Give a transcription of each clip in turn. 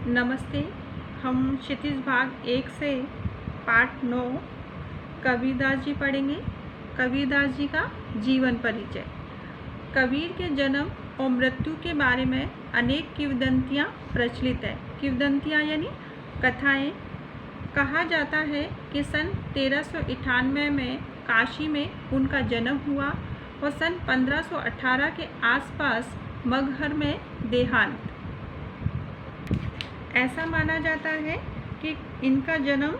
नमस्ते। हम क्षितिज भाग 1 से पाठ 9 कबीरदास जी पढ़ेंगे। कबीरदास जी का जीवन परिचय। कबीर के जन्म और मृत्यु के बारे में अनेक किंवदंतियाँ प्रचलित है। किंवदंतियाँ यानी कथाएँ। कहा जाता है कि सन 1398 में काशी में उनका जन्म हुआ और सन 1518 के आसपास मगहर में देहांत। ऐसा माना जाता है कि इनका जन्म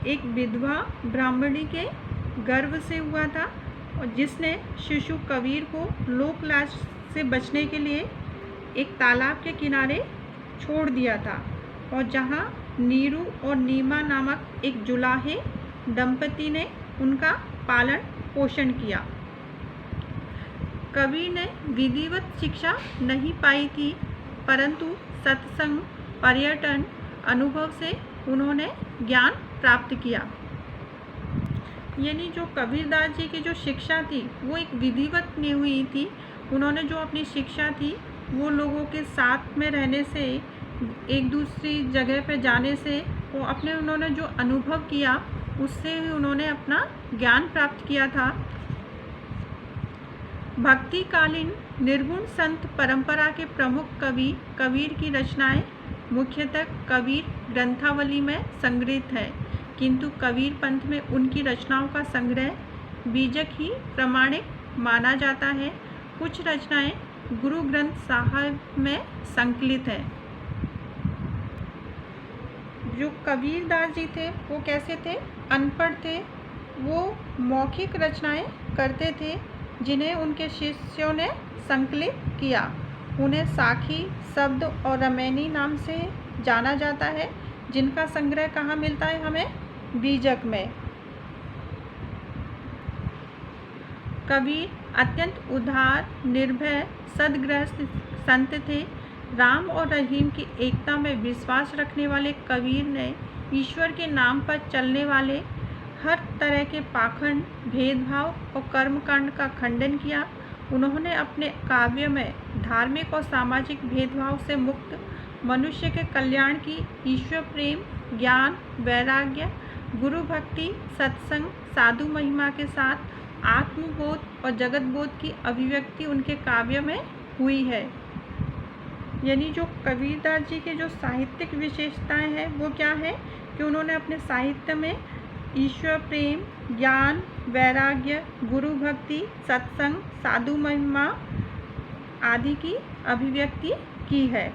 एक विधवा ब्राह्मणी के गर्भ से हुआ था और जिसने शिशु कबीर को लोकलाज से बचने के लिए एक तालाब के किनारे छोड़ दिया था और जहां नीरू और नीमा नामक एक जुलाहे दंपति ने उनका पालन पोषण किया। कबीर ने विधिवत शिक्षा नहीं पाई थी, परंतु सत्संग पर्यटन अनुभव से उन्होंने ज्ञान प्राप्त किया। यानी जो कबीरदास जी की जो शिक्षा थी वो एक विधिवत नहीं हुई थी। उन्होंने जो अपनी शिक्षा थी वो लोगों के साथ में रहने से, एक दूसरी जगह पर जाने से, वो अपने उन्होंने जो अनुभव किया उससे ही उन्होंने अपना ज्ञान प्राप्त किया था। भक्तिकालीन निर्गुण संत परंपरा के प्रमुख कवि कबीर की रचनाएं मुख्यतः कबीर ग्रंथावली में संग्रहित है, किंतु कबीर पंथ में उनकी रचनाओं का संग्रह बीजक ही प्रमाणिक माना जाता है। कुछ रचनाएं गुरु ग्रंथ साहब में संकलित हैं। जो कबीरदास जी थे वो कैसे थे? अनपढ़ थे। वो मौखिक रचनाएं करते थे जिन्हें उनके शिष्यों ने संकलित किया। उन्हें साखी शब्द और रमैनी नाम से जाना जाता है, जिनका संग्रह कहाँ मिलता है हमें? बीजक में। कबीर अत्यंत उदार, निर्भय, सद्गृहस्थ संत थे। राम और रहीम की एकता में विश्वास रखने वाले कबीर ने ईश्वर के नाम पर चलने वाले हर तरह के पाखंड, भेदभाव और कर्मकांड का खंडन किया। उन्होंने अपने काव्य में धार्मिक और सामाजिक भेदभाव से मुक्त मनुष्य के कल्याण की ईश्वर प्रेम, ज्ञान, वैराग्य, गुरु भक्ति, सत्संग, साधु महिमा के साथ आत्मबोध और जगत बोध की अभिव्यक्ति उनके काव्य में हुई है। यानी जो कबीरदास जी के जो साहित्यिक विशेषताएं हैं वो क्या है कि उन्होंने अपने साहित्य में ईश्वर प्रेम, ज्ञान, वैराग्य, गुरु भक्ति, सत्संग, साधु महिमा आदि की अभिव्यक्ति की है।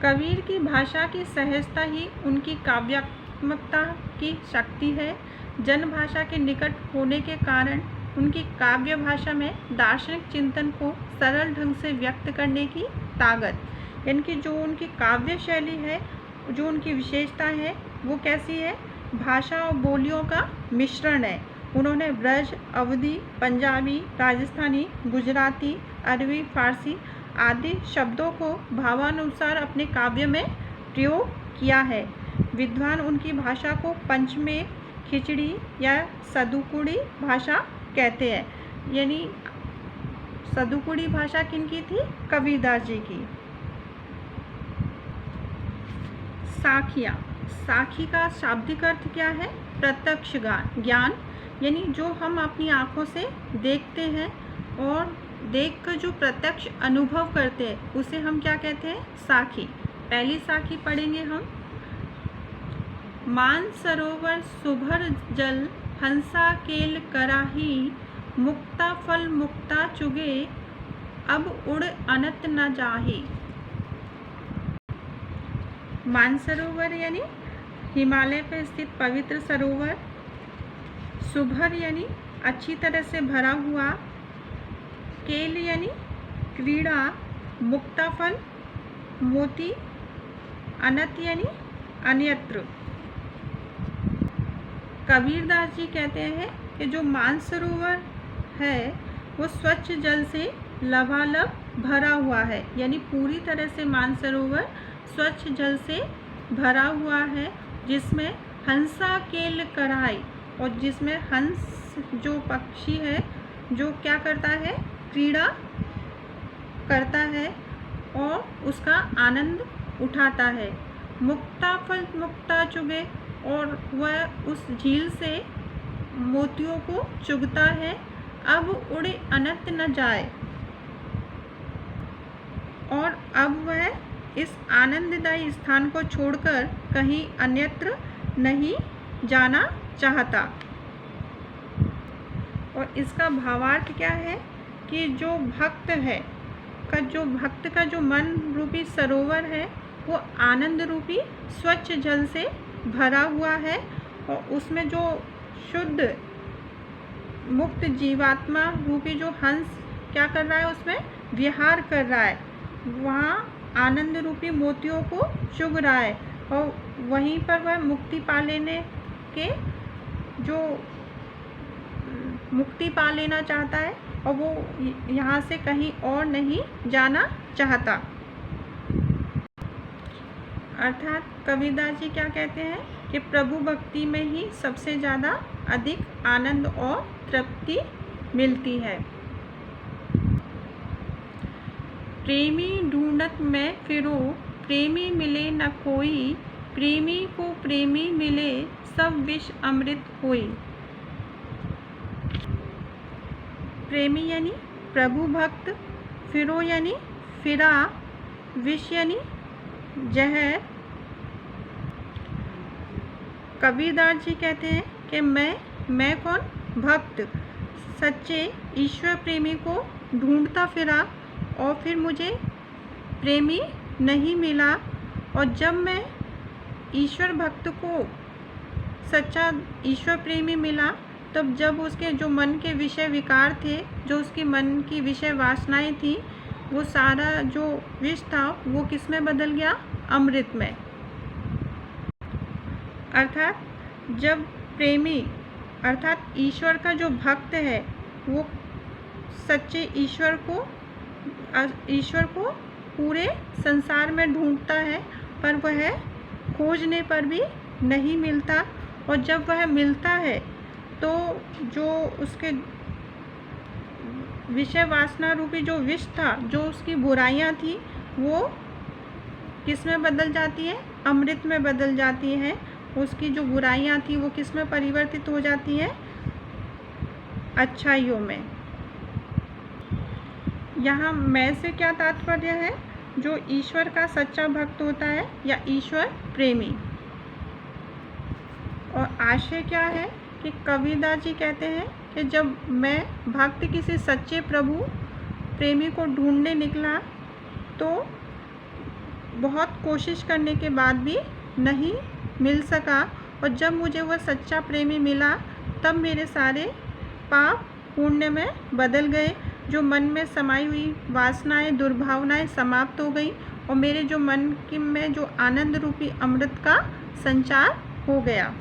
कबीर की भाषा की सहजता ही उनकी काव्यात्मकता की शक्ति है। जन भाषा के निकट होने के कारण उनकी काव्य भाषा में दार्शनिक चिंतन को सरल ढंग से व्यक्त करने की ताकत, यानी कि जो उनकी काव्य शैली है, जो उनकी विशेषता है वो कैसी है? भाषा और बोलियों का मिश्रण है। उन्होंने ब्रज, अवधी, पंजाबी, राजस्थानी, गुजराती, अरबी, फारसी आदि शब्दों को भावानुसार अपने काव्य में प्रयोग किया है। विद्वान उनकी भाषा को पंचमें, खिचड़ी या सदुकुड़ी भाषा कहते हैं। यानी सदुकुड़ी भाषा किनकी थी? कबीरदास जी की। साखियाँ। साखी का शाब्दिक अर्थ क्या है? प्रत्यक्ष ज्ञान, यानी जो हम अपनी आँखों से देखते हैं और देखकर जो प्रत्यक्ष अनुभव करते हैं उसे हम क्या कहते हैं? साखी। पहली साखी पढ़ेंगे हम। मान सरोवर सुभर जल, हंसा केल कराही, मुक्ता फल मुक्ता चुगे, अब उड़ अनंत न जाही। मानसरोवर यानी हिमालय पर स्थित पवित्र सरोवर। सुभर यानी अच्छी तरह से भरा हुआ। केल यानी क्रीड़ा। मुक्ताफल मोती। अनंत यानी अन्यत्र। कबीरदास जी कहते हैं कि जो मानसरोवर है वो स्वच्छ जल से लबालब भरा हुआ है, यानी पूरी तरह से मानसरोवर स्वच्छ जल से भरा हुआ है, जिसमें हंसा केल कराई, और जिसमें हंस जो पक्षी है जो क्या करता है? क्रीड़ा करता है। और उसका आनंद उठाता है। मुक्ता फल मुक्ता चुगे, और वह उस झील से मोतियों को चुगता है। अब उड़े अनंत न जाए, और अब वह इस आनंददायी स्थान को छोड़कर कहीं अन्यत्र नहीं जाना चाहता। और इसका भावार्थ क्या है कि जो भक्त का जो मन रूपी सरोवर है वो आनंद रूपी स्वच्छ जल से भरा हुआ है, और उसमें जो शुद्ध मुक्त जीवात्मा रूपी जो हंस क्या कर रहा है, उसमें विहार कर रहा है, वहाँ आनंद रूपी मोतियों को चुग रहा है, और वहीं पर वह मुक्ति पा लेना चाहता है, और वो यहाँ से कहीं और नहीं जाना चाहता। अर्थात कबीरदास जी क्या कहते हैं कि प्रभु भक्ति में ही सबसे ज़्यादा अधिक आनंद और तृप्ति मिलती है। प्रेमी ढूंढत मैं फिरो, प्रेमी मिले न कोई, प्रेमी को प्रेमी मिले, सब विष अमृत होई। प्रेमी यानी प्रभु भक्त, फिरो यानी फिरा, विष यानी जहर। कबीरदास जी कहते हैं कि मैं कौन? भक्त सच्चे ईश्वर प्रेमी को ढूंढता फिरा, और फिर मुझे प्रेमी नहीं मिला। और जब मैं ईश्वर भक्त को सच्चा ईश्वर प्रेमी मिला, तब जब उसके जो मन के विषय विकार थे, जो उसकी मन की विषय वासनाएं थी, वो सारा जो विष था वो किस में बदल गया? अमृत में। अर्थात जब प्रेमी अर्थात ईश्वर का जो भक्त है वो सच्चे ईश्वर को पूरे संसार में ढूंढता है, पर वह खोजने पर भी नहीं मिलता। और जब वह मिलता है तो जो उसके विषय वासना रूपी जो विष था, जो उसकी बुराइयां थी, वो किस में बदल जाती है? अमृत में बदल जाती हैं। उसकी जो बुराइयां थी वो किस में परिवर्तित हो जाती हैं? अच्छाइयों में। यहाँ मैं से क्या तात्पर्य है? जो ईश्वर का सच्चा भक्त होता है या ईश्वर प्रेमी। और आशय क्या है कि कबीरदास जी कहते हैं कि जब मैं भक्त किसी सच्चे प्रभु प्रेमी को ढूंढने निकला तो बहुत कोशिश करने के बाद भी नहीं मिल सका, और जब मुझे वह सच्चा प्रेमी मिला तब मेरे सारे पाप पुण्य में बदल गए। जो मन में समाई हुई वासनाएं, दुर्भावनाएं समाप्त हो गई, और मेरे जो मन में जो आनंद रूपी अमृत का संचार हो गया।